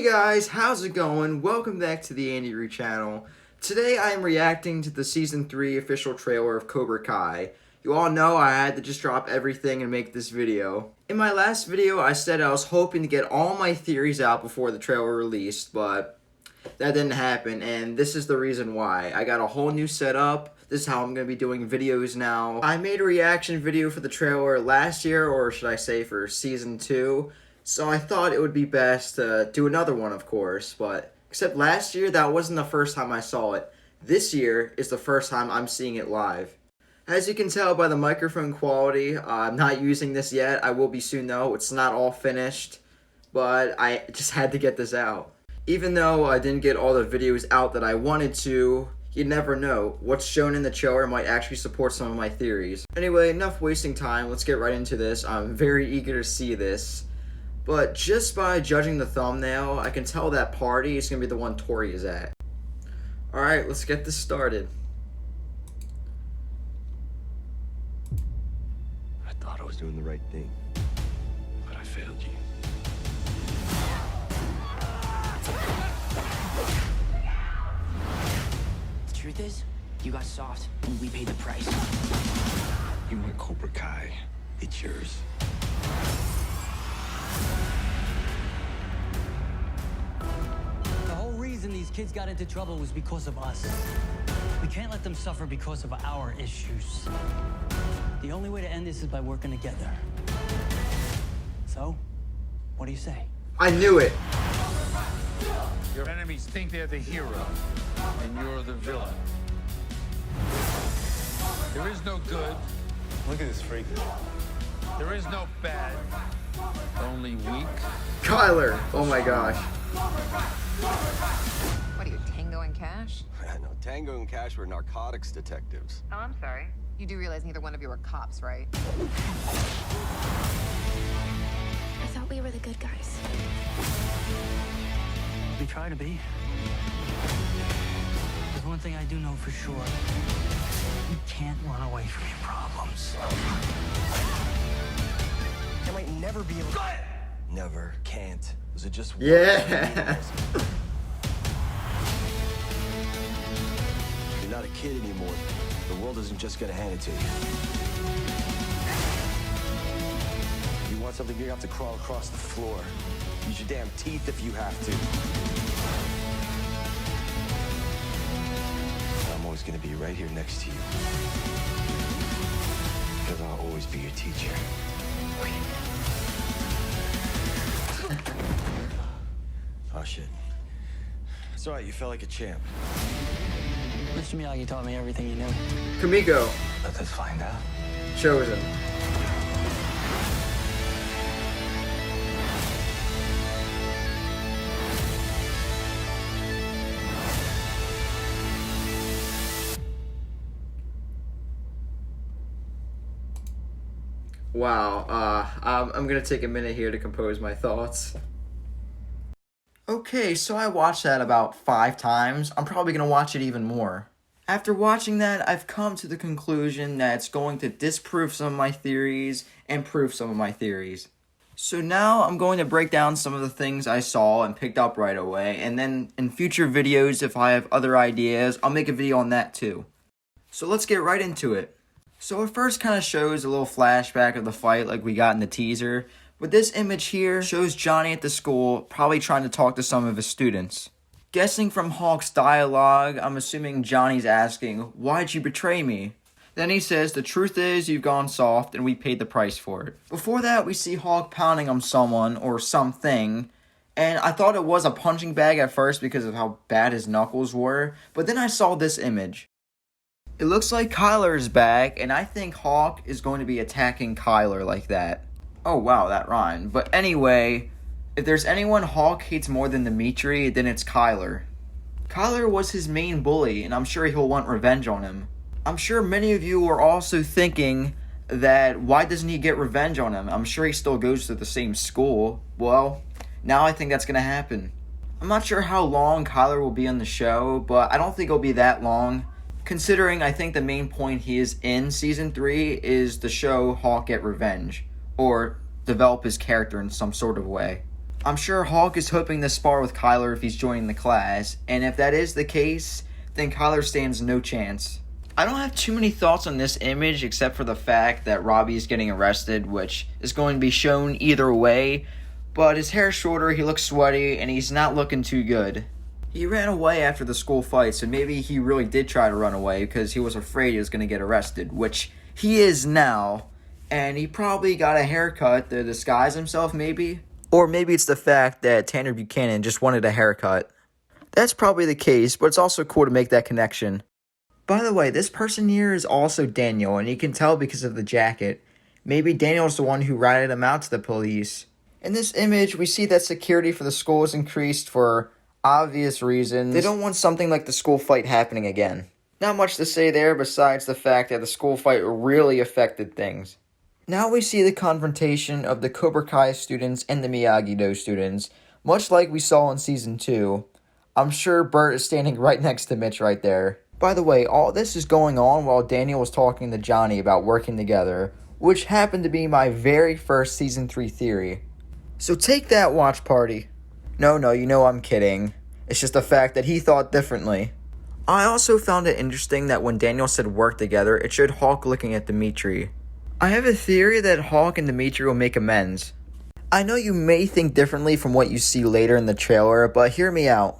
Hey guys, how's it going? Welcome back to the Andy Reed channel. Today I am reacting to the Season 3 official trailer of Cobra Kai. You all know I had to just drop everything and make this video. In my last video I said I was hoping to get all my theories out before the trailer released, but that didn't happen, and this is the reason why. I got a whole new setup. This is how I'm going to be doing videos now. I made a reaction video for the trailer last year, or should I say for Season 2. So I thought it would be best to do another one, of course, but except last year, that wasn't the first time I saw it. This year is the first time I'm seeing it live. As you can tell by the microphone quality, I'm not using this yet. I will be soon though. It's not all finished, but I just had to get this out. Even though I didn't get all the videos out that I wanted to, you never know. What's shown in the trailer might actually support some of my theories. Anyway, enough wasting time. Let's get right into this. I'm very eager to see this. But just by judging the thumbnail, I can tell that party is going to be the one Tori is at. Alright, let's get this started. I thought I was doing the right thing, but I failed you. The truth is, you got soft, and we paid the price. You want Cobra Kai, it's yours. The whole reason these kids got into trouble was because of us. We can't let them suffer because of our issues. The only way to end this is by working together. So, what do you say? I knew it. Your enemies think they're the hero, and you're the villain. There is no good. Look at this freak. There is no bad. Only weak. Kyler. Oh my gosh. What are you, Tango and Cash? No, Tango and Cash were narcotics detectives. Oh, I'm sorry. You do realize neither one of you are cops, right? I thought we were the good guys. We try to be. There's one thing I do know for sure. You can't run away from your problems. I might never be able to... Never, can't. Was it just one? Yeah. You're not a kid anymore. The world isn't just gonna hand it to you. You want something, you have to crawl across the floor. Use your damn teeth if you have to. I'm always gonna be right here next to you. Because I'll always be your teacher. Oh shit. It's alright, you felt like a champ. Mr. Miyagi taught me everything he knew. Kamiko. Let us find out. Chozen. Wow, I'm gonna take a minute here to compose my thoughts. Okay, so I watched that about 5 times. I'm probably gonna watch it even more. After watching that, I've come to the conclusion that it's going to disprove some of my theories and prove some of my theories. So now I'm going to break down some of the things I saw and picked up right away, and then in future videos, if I have other ideas, I'll make a video on that too. So let's get right into it. So it first kind of shows a little flashback of the fight like we got in the teaser. But this image here shows Johnny at the school probably trying to talk to some of his students. Guessing from Hawk's dialogue, I'm assuming Johnny's asking, "Why'd you betray me?" Then he says, "The truth is you've gone soft and we paid the price for it." Before that, we see Hawk pounding on someone or something. And I thought it was a punching bag at first because of how bad his knuckles were. But then I saw this image. It looks like Kyler is back, and I think Hawk is going to be attacking Kyler like that. Oh wow, that rhymed. But anyway, if there's anyone Hawk hates more than Demetri, then it's Kyler. Kyler was his main bully, and I'm sure he'll want revenge on him. I'm sure many of you are also thinking that why doesn't he get revenge on him? I'm sure he still goes to the same school. Well, now I think that's going to happen. I'm not sure how long Kyler will be on the show, but I don't think it'll be that long. Considering I think the main point he is in Season 3 is to show Hawk get revenge, or develop his character in some sort of way. I'm sure Hawk is hoping to spar with Kyler if he's joining the class, and if that is the case, then Kyler stands no chance. I don't have too many thoughts on this image except for the fact that Robbie is getting arrested, which is going to be shown either way, but his hair's shorter, he looks sweaty, and he's not looking too good. He ran away after the school fight, so maybe he really did try to run away because he was afraid he was going to get arrested, which he is now, and he probably got a haircut to disguise himself maybe. Or maybe it's the fact that Tanner Buchanan just wanted a haircut. That's probably the case, but it's also cool to make that connection. By the way, this person here is also Daniel, and you can tell because of the jacket. Maybe Daniel's the one who ratted him out to the police. In this image, we see that security for the school is increased for obvious reasons. They don't want something like the school fight happening again. Not much to say there besides the fact that the school fight really affected things. Now we see the confrontation of the Cobra Kai students and the Miyagi-Do students, much like we saw in Season 2. I'm sure Bert is standing right next to Mitch right there. By the way, all this is going on while Daniel was talking to Johnny about working together, which happened to be my very first Season 3 theory. So take that, watch party. No, you know I'm kidding. It's just the fact that he thought differently. I also found it interesting that when Daniel said work together, it showed Hawk looking at Demetri. I have a theory that Hawk and Demetri will make amends. I know you may think differently from what you see later in the trailer, but hear me out.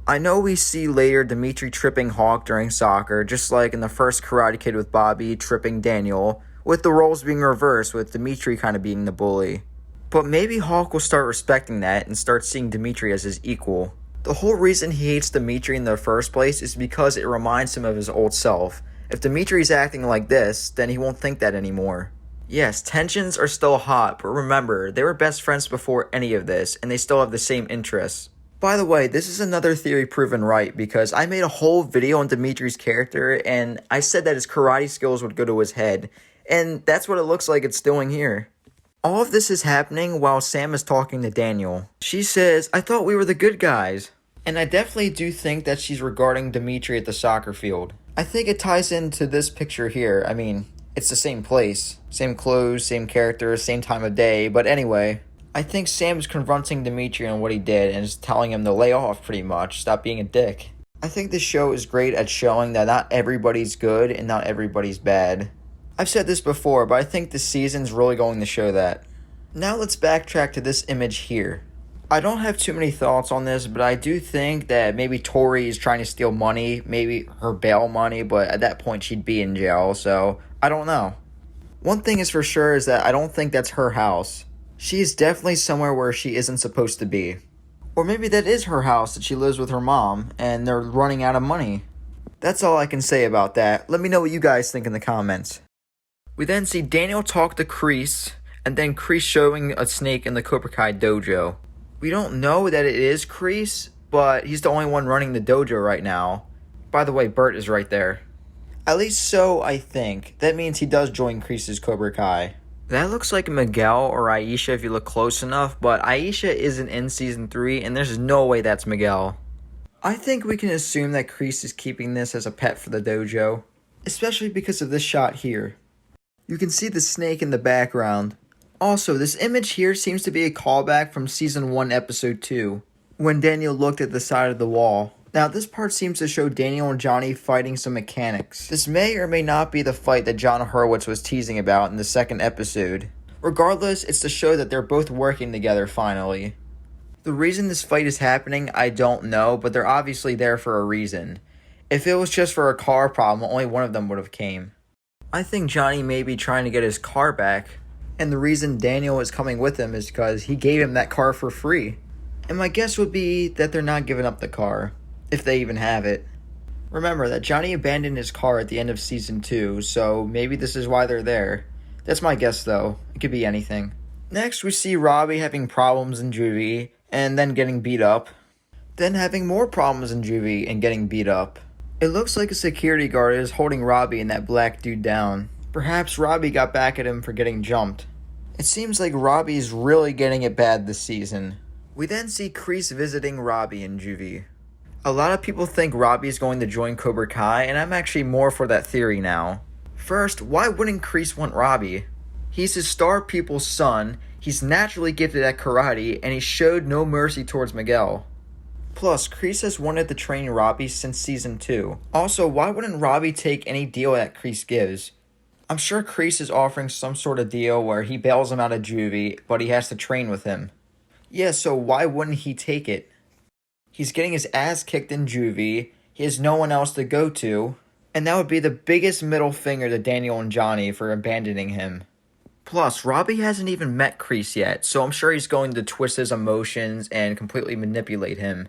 I know we see later Demetri tripping Hawk during soccer, just like in the first Karate Kid with Bobby tripping Daniel, with the roles being reversed with Demetri kind of being the bully. But maybe Hawk will start respecting that and start seeing Demetri as his equal. The whole reason he hates Demetri in the first place is because it reminds him of his old self. If Demetri's acting like this, then he won't think that anymore. Yes, tensions are still hot, but remember, they were best friends before any of this, and they still have the same interests. By the way, this is another theory proven right, because I made a whole video on Demetri's character, and I said that his karate skills would go to his head, and that's what it looks like it's doing here. All of this is happening while Sam is talking to Daniel. She says, "I thought we were the good guys." And I definitely do think that she's regarding Demetri at the soccer field. I think it ties into this picture here. I mean, it's the same place, same clothes, same character, same time of day, but anyway. I think Sam's confronting Demetri on what he did and is telling him to lay off pretty much, stop being a dick. I think this show is great at showing that not everybody's good and not everybody's bad. I've said this before, but I think this season's really going to show that. Now let's backtrack to this image here. I don't have too many thoughts on this, but I do think that maybe Tori is trying to steal money, maybe her bail money, but at that point she'd be in jail, so I don't know. One thing is for sure is that I don't think that's her house. She is definitely somewhere where she isn't supposed to be. Or maybe that is her house that she lives with her mom, and they're running out of money. That's all I can say about that. Let me know what you guys think in the comments. We then see Daniel talk to Kreese, and then Kreese showing a snake in the Cobra Kai dojo. We don't know that it is Kreese, but he's the only one running the dojo right now. By the way, Bert is right there. At least so, I think. That means he does join Kreese's Cobra Kai. That looks like Miguel or Aisha if you look close enough, but Aisha isn't in Season 3, and there's no way that's Miguel. I think we can assume that Kreese is keeping this as a pet for the dojo, especially because of this shot here. You can see the snake in the background. Also, this image here seems to be a callback from Season 1, Episode 2, when Daniel looked at the side of the wall. Now, this part seems to show Daniel and Johnny fighting some mechanics. This may or may not be the fight that John Hurwitz was teasing about in the second episode. Regardless, it's to show that they're both working together finally. The reason this fight is happening, I don't know, but they're obviously there for a reason. If it was just for a car problem, only one of them would have came. I think Johnny may be trying to get his car back. And the reason Daniel is coming with him is because he gave him that car for free. And my guess would be that they're not giving up the car, if they even have it. Remember that Johnny abandoned his car at the end of Season 2, so maybe this is why they're there. That's my guess though, it could be anything. Next we see Robbie having problems in juvie, and then getting beat up. Then having more problems in juvie and getting beat up. It looks like a security guard is holding Robbie and that black dude down. Perhaps Robbie got back at him for getting jumped. It seems like Robbie's really getting it bad this season. We then see Kreese visiting Robbie in juvie. A lot of people think Robbie is going to join Cobra Kai, and I'm actually more for that theory now. First, why wouldn't Kreese want Robbie? He's his star pupil's son, He's naturally gifted at karate, and he showed no mercy towards Miguel. Plus, Kreese has wanted to train Robbie since Season 2. Also, why wouldn't Robbie take any deal that Kreese gives? I'm sure Kreese is offering some sort of deal where he bails him out of juvie, but he has to train with him. Yeah, so why wouldn't he take it? He's getting his ass kicked in juvie, he has no one else to go to, and that would be the biggest middle finger to Daniel and Johnny for abandoning him. Plus, Robbie hasn't even met Kreese yet, so I'm sure he's going to twist his emotions and completely manipulate him.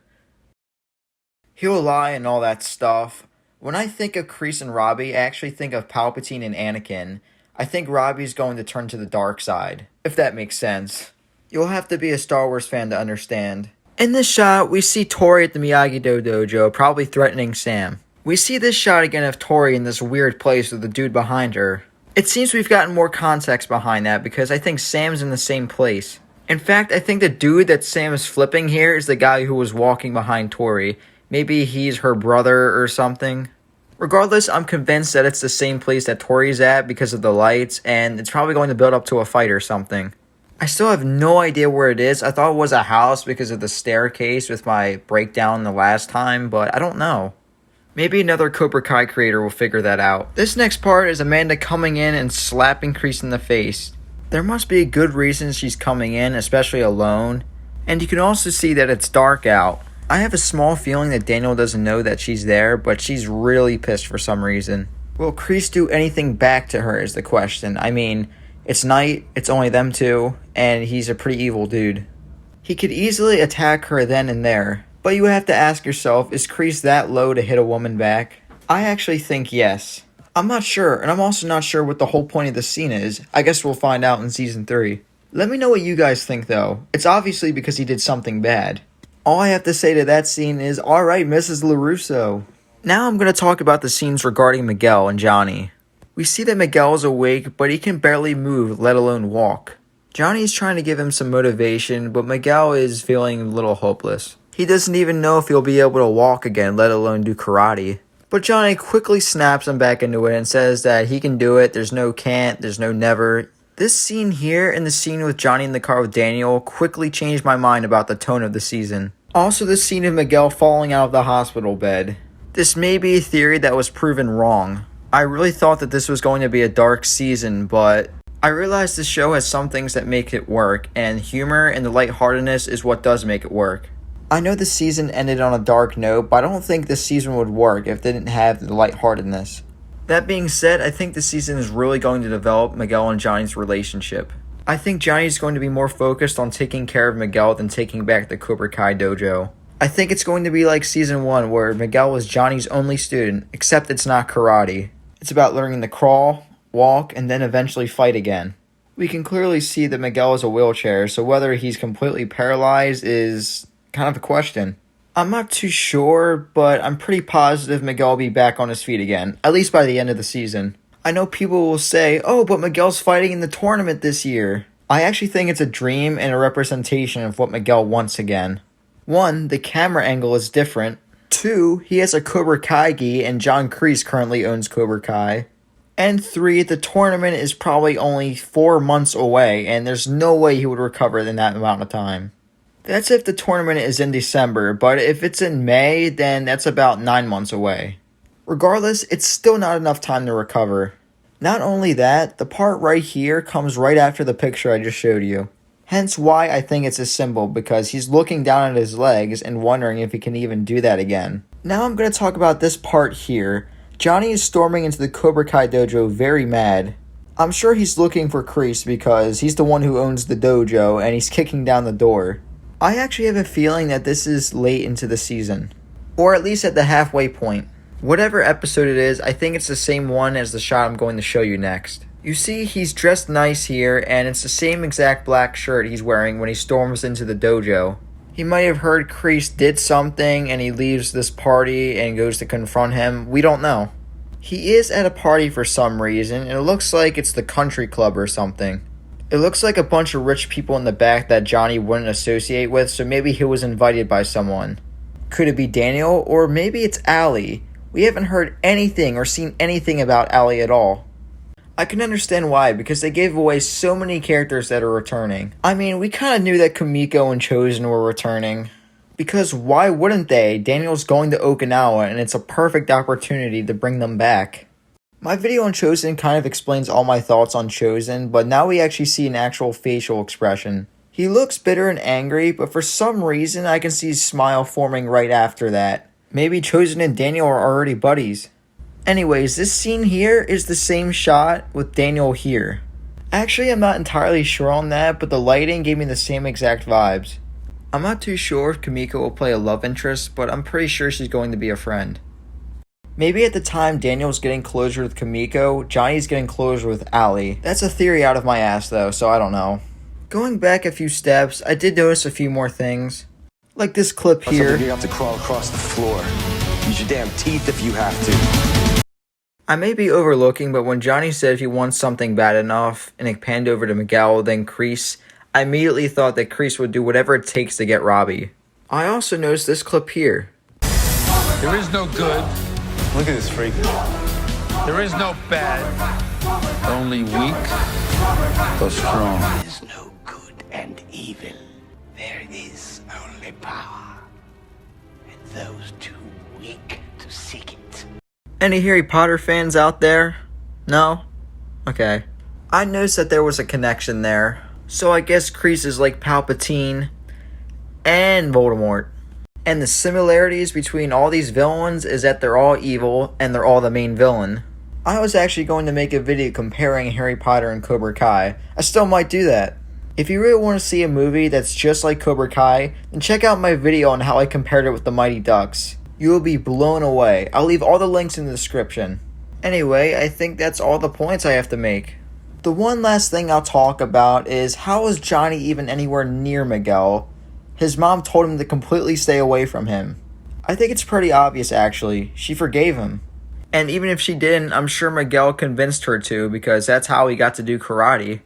He'll lie and all that stuff. When I think of Kreese and Robbie, I actually think of Palpatine and Anakin. I think Robbie's going to turn to the dark side, if that makes sense. You'll have to be a Star Wars fan to understand. In this shot, we see Tori at the Miyagi-Do dojo, probably threatening Sam. We see this shot again of Tori in this weird place with the dude behind her. It seems we've gotten more context behind that because I think Sam's in the same place. In fact, I think the dude that Sam is flipping here is the guy who was walking behind Tori. Maybe he's her brother or something. Regardless, I'm convinced that it's the same place that Tori's at because of the lights, and it's probably going to build up to a fight or something. I still have no idea where it is. I thought it was a house because of the staircase with my breakdown the last time, but I don't know. Maybe another Cobra Kai creator will figure that out. This next part is Amanda coming in and slapping Kreese in the face. There must be a good reason she's coming in, especially alone. And you can also see that it's dark out. I have a small feeling that Daniel doesn't know that she's there, but she's really pissed for some reason. Will Kreese do anything back to her is the question. I mean, it's night, it's only them two, and he's a pretty evil dude. He could easily attack her then and there, but you have to ask yourself, is Kreese that low to hit a woman back? I actually think yes. I'm not sure, and I'm also not sure what the whole point of the scene is. I guess we'll find out in Season 3. Let me know what you guys think though. It's obviously because he did something bad. All I have to say to that scene is, alright, Mrs. LaRusso. Now I'm going to talk about the scenes regarding Miguel and Johnny. We see that Miguel is awake, but he can barely move, let alone walk. Johnny is trying to give him some motivation, but Miguel is feeling a little hopeless. He doesn't even know if he'll be able to walk again, let alone do karate. But Johnny quickly snaps him back into it and says that he can do it, there's no can't, there's no never. This scene here and the scene with Johnny in the car with Daniel quickly changed my mind about the tone of the season. Also the scene of Miguel falling out of the hospital bed. This may be a theory that was proven wrong. I really thought that this was going to be a dark season, but I realized this show has some things that make it work, and humor and the lightheartedness is what does make it work. I know the season ended on a dark note, but I don't think this season would work if they didn't have the lightheartedness. That being said, I think the season is really going to develop Miguel and Johnny's relationship. I think Johnny's going to be more focused on taking care of Miguel than taking back the Cobra Kai dojo. I think it's going to be like Season 1 where Miguel was Johnny's only student, except it's not karate. It's about learning to crawl, walk, and then eventually fight again. We can clearly see that Miguel is a wheelchair, so whether he's completely paralyzed is kind of a question. I'm not too sure, but I'm pretty positive Miguel will be back on his feet again, at least by the end of the season. I know people will say, oh, but Miguel's fighting in the tournament this year. I actually think it's a dream and a representation of what Miguel wants again. 1, the camera angle is different. 2, he has a Cobra Kai gi and John Kreese currently owns Cobra Kai. And 3, the tournament is probably only 4 months away and there's no way he would recover in that amount of time. That's if the tournament is in December, but if it's in May, then that's about 9 months away. Regardless, it's still not enough time to recover. Not only that, the part right here comes right after the picture I just showed you. Hence why I think it's a symbol, because he's looking down at his legs and wondering if he can even do that again. Now I'm going to talk about this part here. Johnny is storming into the Cobra Kai dojo very mad. I'm sure he's looking for Kreese because he's the one who owns the dojo and he's kicking down the door. I actually have a feeling that this is late into the season, or at least at the halfway point. Whatever episode it is, I think it's the same one as the shot I'm going to show you next. You see, he's dressed nice here, and it's the same exact black shirt he's wearing when he storms into the dojo. He might have heard Kreese did something, and he leaves this party and goes to confront him. We don't know. He is at a party for some reason, and it looks like it's the country club or something. It looks like a bunch of rich people in the back that Johnny wouldn't associate with, so maybe he was invited by someone. Could it be Daniel, or maybe it's Allie? We haven't heard anything or seen anything about Allie at all. I can understand why, because they gave away so many characters that are returning. I mean, we kind of knew that Kimiko and Chozen were returning. Because why wouldn't they? Daniel's going to Okinawa, and it's a perfect opportunity to bring them back. My video on Chozen kind of explains all my thoughts on Chozen, but now we actually see an actual facial expression. He looks bitter and angry, but for some reason I can see his smile forming right after that. Maybe Chozen and Daniel are already buddies. Anyways, this scene here is the same shot with Daniel here. Actually, I'm not entirely sure on that, but the lighting gave me the same exact vibes. I'm not too sure if Kimiko will play a love interest, but I'm pretty sure she's going to be a friend. Maybe at the time Daniel's getting closure with Kimiko, Johnny's getting closure with Allie. That's a theory out of my ass though, so I don't know. Going back a few steps, I did notice a few more things. Like this clip here. You have to crawl across the floor. Use your damn teeth if you have to. I may be overlooking, but when Johnny said if he wants something bad enough, and it panned over to Miguel, then Kreese, I immediately thought that Kreese would do whatever it takes to get Robbie. I also noticed this clip here. There is no good. Look at this freak. There is no bad. Only weak or strong. There's no good and evil. There is only power. And those too weak to seek it. Any Harry Potter fans out there? No? Okay. I noticed that there was a connection there. So I guess Kreese is like Palpatine and Voldemort. And the similarities between all these villains is that they're all evil and they're all the main villain. I was actually going to make a video comparing Harry Potter and Cobra Kai. I still might do that. If you really want to see a movie that's just like Cobra Kai, then check out my video on how I compared it with the Mighty Ducks. You will be blown away. I'll leave all the links in the description. Anyway, I think that's all the points I have to make. The one last thing I'll talk about is how is Johnny even anywhere near Miguel? His mom told him to completely stay away from him. I think it's pretty obvious actually. She forgave him. And even if she didn't, I'm sure Miguel convinced her to because that's how he got to do karate.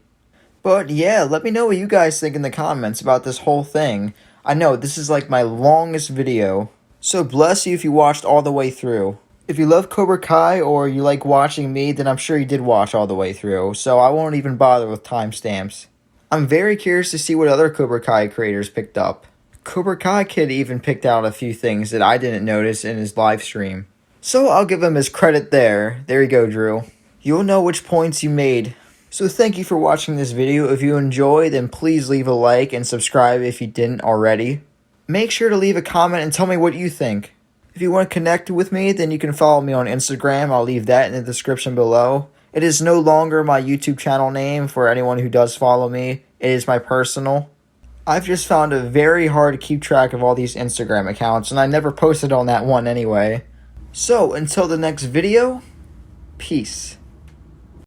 But yeah, let me know what you guys think in the comments about this whole thing. I know, this is like my longest video. So bless you if you watched all the way through. If you love Cobra Kai or you like watching me, then I'm sure you did watch all the way through. So I won't even bother with timestamps. I'm very curious to see what other Cobra Kai creators picked up. Cobra Kai Kid even picked out a few things that I didn't notice in his live stream. So I'll give him his credit there. There you go, Drew. You'll know which points you made. So thank you for watching this video. If you enjoyed, then please leave a like and subscribe if you didn't already. Make sure to leave a comment and tell me what you think. If you want to connect with me, then you can follow me on Instagram. I'll leave that in the description below. It is no longer my YouTube channel name for anyone who does follow me. It is my personal. I've just found it very hard to keep track of all these Instagram accounts, and I never posted on that one anyway. So, until the next video, peace.